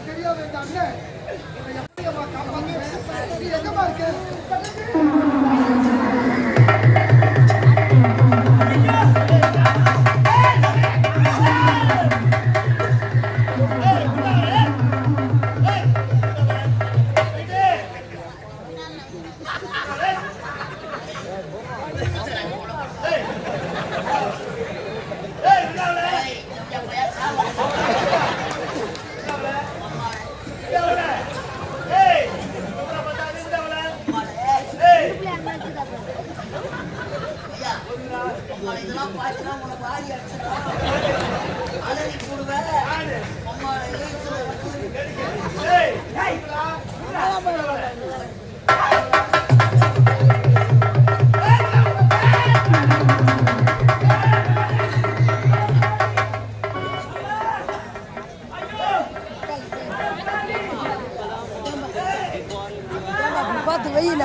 தெரியாது அண்ணன் எங்கம்மா இருக்கு பார்த்து வெயில்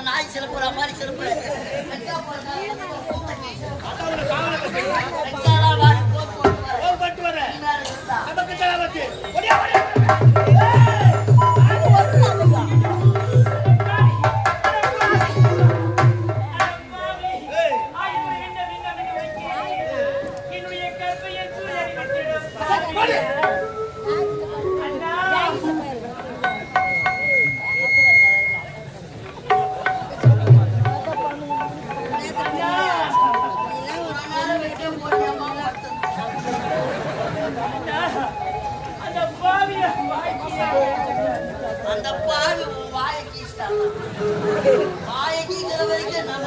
நாய் சிலப்புற மாதிரி சிலப்பு அந்த பாவி வாயக்கி வாயக்கிற வரைக்கும் நம்ம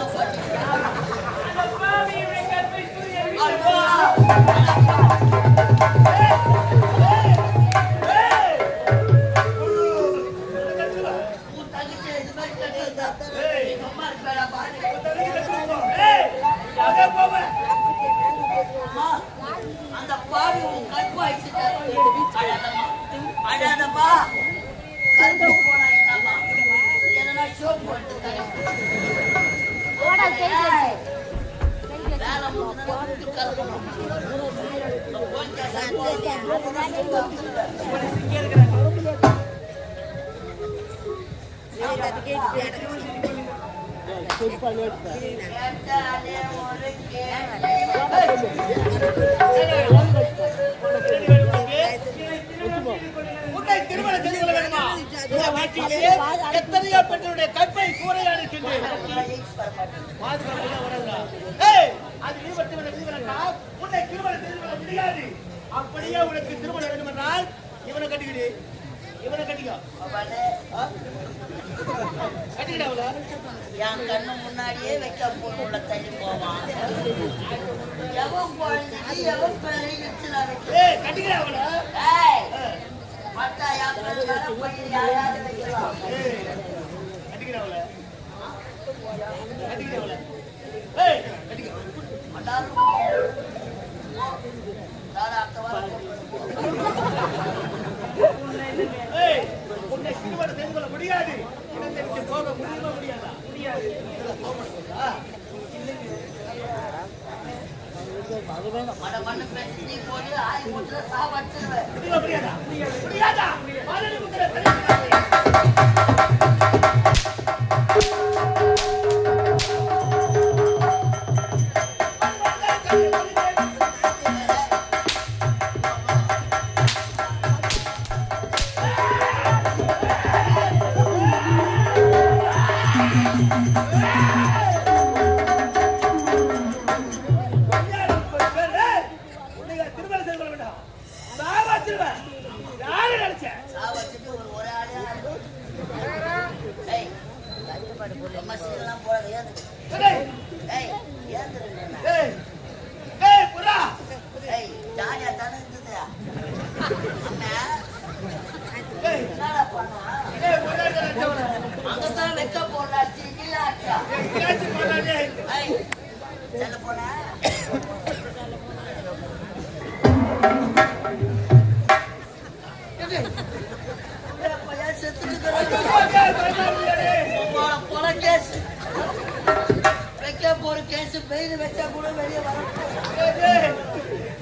அந்த பாவி கற்பு அழாதப்பா கருப்பு போனா என்னப்பா என்னன்னா ஷோப் போட்டு வேலை திருமணம் செய்து கொள்ள வேண்டுமா? எத்தனையோ பெண்களுடைய கற்பை கூரையாக இருக்கின்றேன். அது நீ மட்டும் உன்னை திருமணம் செய்து கொள்ள முடியாது. அப்படியே உனக்கு திருமணம் வேண்டும் என்றால் இவனை கட்டிக்கிடு, இவனை கட்டிக்கோ. கட்டிக்கிட்டாவுல என் கண்ணு முன்னாடியே வைக்க போல தள்ளி போவான். எவன் குழந்தைக்கு எவன் பேரை கட்டிக்கிறாவுல மத்தா யாரும் போய் யாராவது வைக்கலாம். கட்டிக்கிறாவுல கட்டிக்கிறாவுல உன்னை திருமணம் செய்து கொள்ள முடியாது. போக முடியுமா முடியாதா? முடியாது.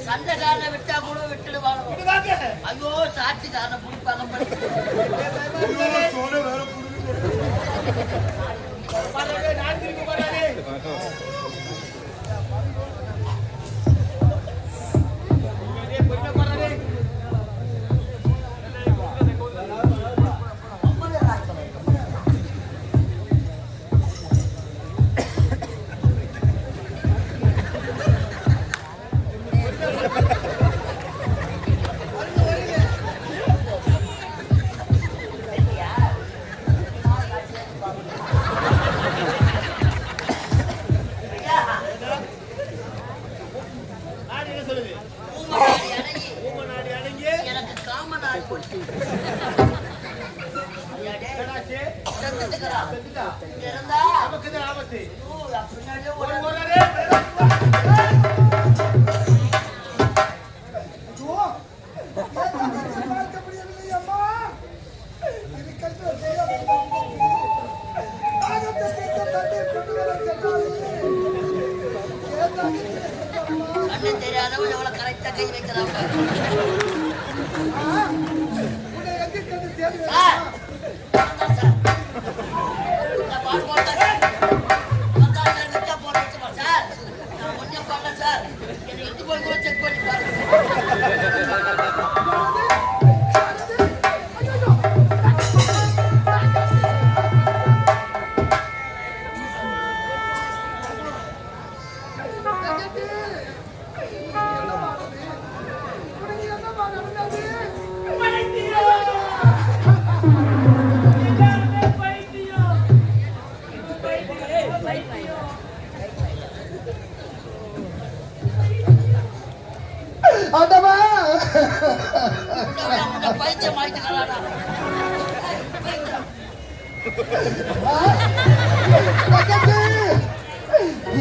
சண்டைக்காரனை விட்டா கூட விட்டுடுவாங்க. ஐயோ சாட்சிக்காரனை பிடிப்பாங்க. தெரியாதவங்க எவ்வளவு கரெக்டா கை வைக்கிறாங்க. சார் என்னை எட்டு போய் கூட செக் பண்ணி பாருங்க.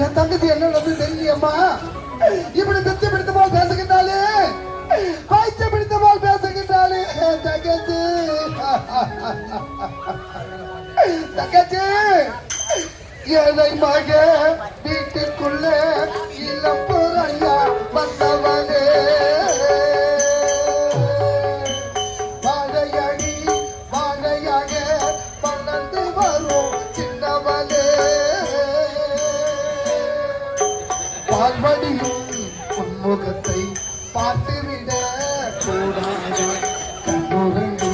என் தங்கச்சி என்ன தெரியலையம்மா, இப்படி திருச்சி பிடித்த போல் பேசுகின்றாலே, பாய்ச்சி பிடித்த போல் பேசுகின்றாலே தங்கச்சி. தங்கச்சி ஏழை மக வீட்டுக்குள்ளே இளம்புறையா வந்தவனே, வாழையடி வாழையாக வளர்ந்து வரும் சின்னவனே, பால்வடியும் உன்முகத்தை பார்த்துவிட கூடாது. கண்ணுரங்கி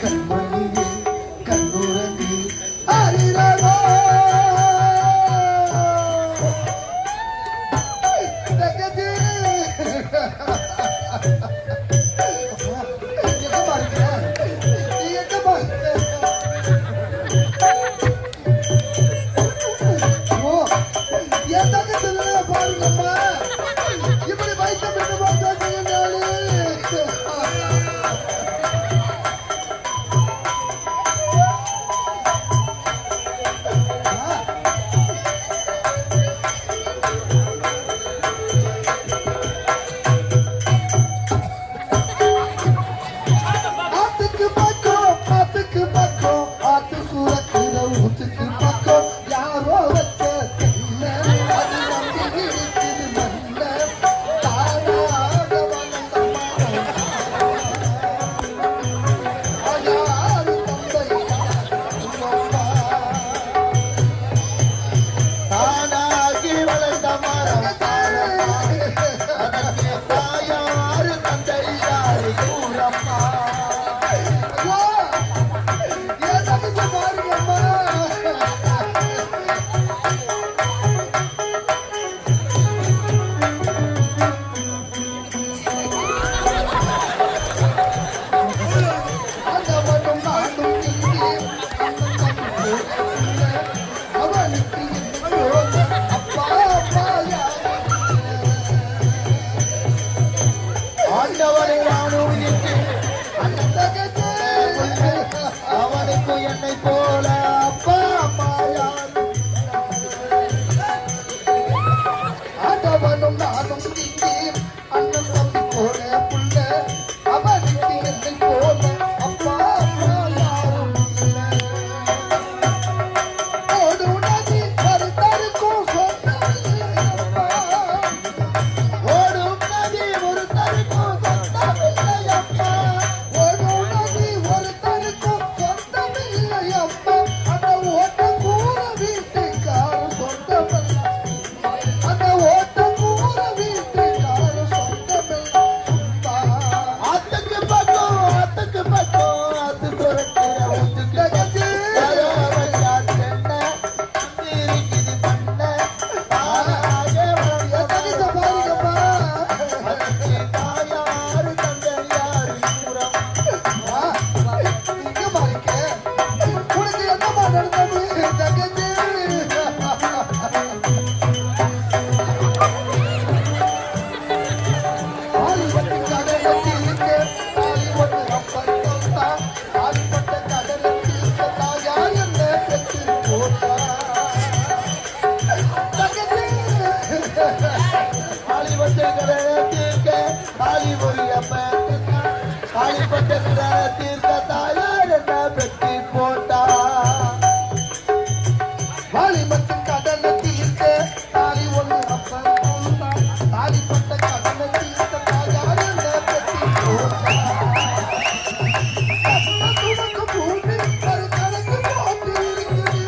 கண்மணியே கண்ணுரங்கி அறிறோ தாலிப்பட்ட தீர்த்த தாயார் என்ன பெட்டி போட்டா வாலிபத்தின் கடனை தீர்க்க தாலி ஒண்ணு அப்ப தாலிப்பட்ட கடனை தீர்த்த தாயார் என்ன பெட்டி போட்டா பூமி ஒரு கணக்கு போட்டு இருக்குது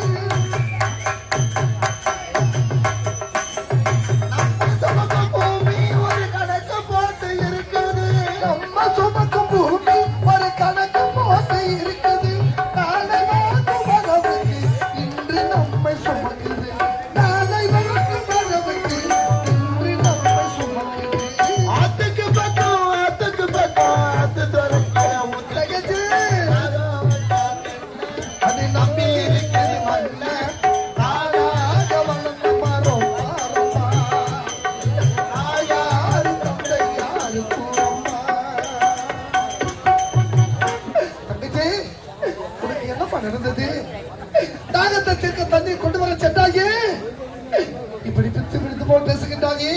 பூமி ஒரு கணக்கு போட்டு இருக்குது நம்ம சுமக்கும் பூமி ஒரு கணக்கு போட்டு இருக்குது நாளை வாக்கு வரவுக்கு இன்று நம்மை சுமக்குது நாளை வாக்கு வரவுக்கு இன்று நம்மை சுமக்குது ஆத்துக்கு பக்கம் ஆத்து துறக்க உத்தகச்சு அது நம்பி இருக்குது மண்ண நாடாக வளர்ந்த மரம் யாரு தந்தை யாரு கூறம்மா தங்கச்சி உனக்கு என்னப்பா நடந்தது தாகத்தை தீர்க்க தண்ணீர் கொண்டு வர சென்றாயே இப்படி பித்து பிடித்து போல் பேசுகின்றாயே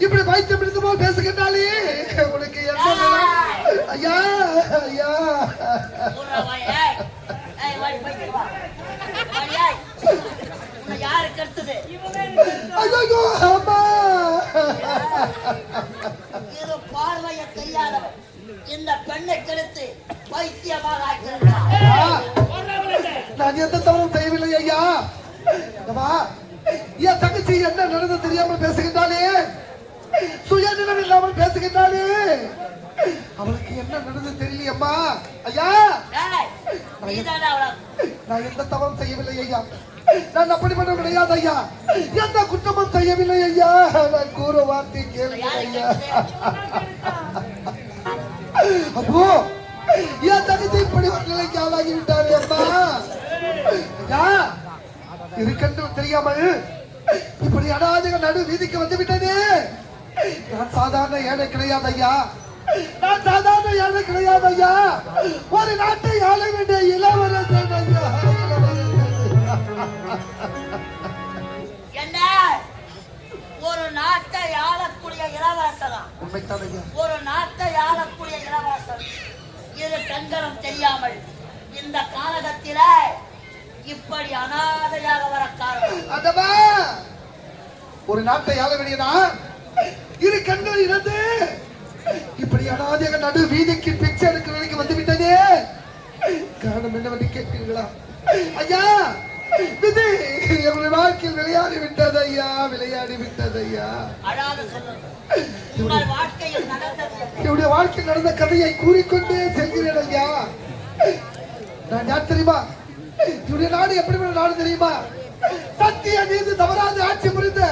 இப்படி வைத்து பிடித்து போல் பேசுகின்றாலே உனக்கு என்ன ஐயா ஐயா ஐயோ அம்மா ஏதோ பார்வைய தெரியாதவன் இந்த பெண்ணை கெடுத்து வைத்தியமாக ஆக்கியிருக்கிறான். நான் எந்த தவறும் செய்யவில்லை ஐயா வா என் தங்கச்சி என்ன நடந்து தெரியாமல் பேசுகின்றாலே சுயநிலம் இல்லாமல் பேசுகின்றாலே அவளுக்கு என்ன நடந்து தெரியலையம்மா ஐயா ஏய், நீதானே அவளை நான் எந்த தவறும் செய்யவில்லை ஐயா நான் அப்படிப்பட்ட கிடையாது ஐயா எந்த குற்றமும் செய்யவில்லை ஐயா நான் கூற வார்த்தை கேளுங்க ஐயா அப்போ என் தங்கச்சி இப்படி ஒரு நிலைக்கு ஆளாகி விட்டாரு அம்மா ஐயா இருக்கென்று தெரியாமல் இப்படி அனாதைக நடு வீதிக்கு வந்து விட்டது நான் சாதாரண ஏழை கிடையாது ஐயா நான் சாதாரண ஏழை கிடையாது ஐயா ஒரு நாட்டை ஆள வேண்டிய இளவரசன் ஐயா என்ன ஒரு நாட்டை ஆளக்கூடிய இளவரசனா உண்மைத்தான் ஐயா ஒரு நாட்டை ஆளக்கூடிய இளவரசன் இரு கண்களும் தெரியாமல் இந்த காலகத்தில இப்படி அனாதையாக வர காரணம் அதவா ஒரு நாட்டை ஆள வேண்டியனா இரு கண்கள் இருந்து இப்படி அனாதையாக நடு வீதிக்கு பிச்சை எடுக்கிற நிலைக்கு வந்து விட்டதே காரணம் என்னவென்று கேட்கிறீர்களா ஐயா விதி என்னுடைய வாழ்க்கையில் விளையாடி விட்டது ஐயா விளையாடி விட்டது ஐயா அழாத சொல்லுங்க உங்கள் வாழ்க்கையில் நடந்தது என்ன? என்னுடைய வாழ்க்கையில் நடந்த கதையை கூறிக்கொண்டே செல்கிறேன் ஐயா நான் யார் தெரியுமா என்னுடைய நாடு எப்படிப்பட்ட நாடு தெரியுமா சத்திய நீதி தவறாது ஆட்சி புரிந்த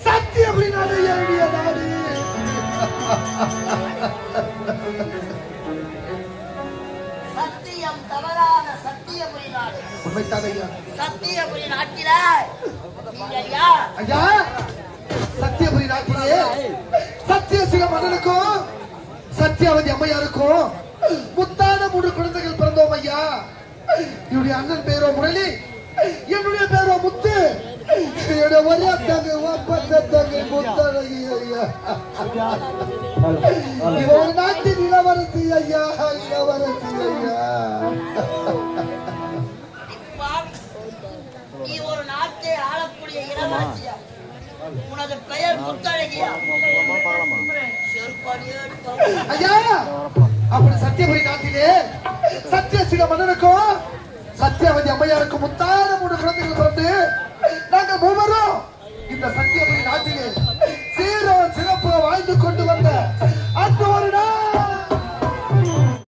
சத்தியபுரி நாடு என்னுடைய நாடு சத்தியம் தவறான சத்தியபுரி நாடு உண்மைத்தான் ஐயா சத்தியபுரி நாட்டில நீங்கள் யார்? ஐயா சத்தியபுரி நாட்டிலே சத்தியசிங்க மன்னனுக்கும் சத்தியாவதி அம்மையாருக்கும் முத்தான 3 குழந்தைகள் பிறந்தோம் ஐயா என்னுடைய அண்ணன் பேரோ முரளி என்னுடைய பேரோ முத்து என்னுடைய ஒரே தங்கை தங்கை முத்தழகி ஐயா இவ ஒரு நாட்டின் இளவரசி ஐயா இளவரசி ஐயா பாவி, நீ ஒரு நாட்டை ஆளக்கூடிய இளவரசியா உனது பெயர் முத்தழகியா செருப்பாடியே அடிப்பாங்க. ஐயா அப்படி சத்தியபுரி நாட்டிலே சத்தியசிங்க மன்னனுக்கும் சத்தியாவதி அம்மையாருக்கும் முத்தான 3 குழந்தைகள் பிறந்து நாங்கள் 3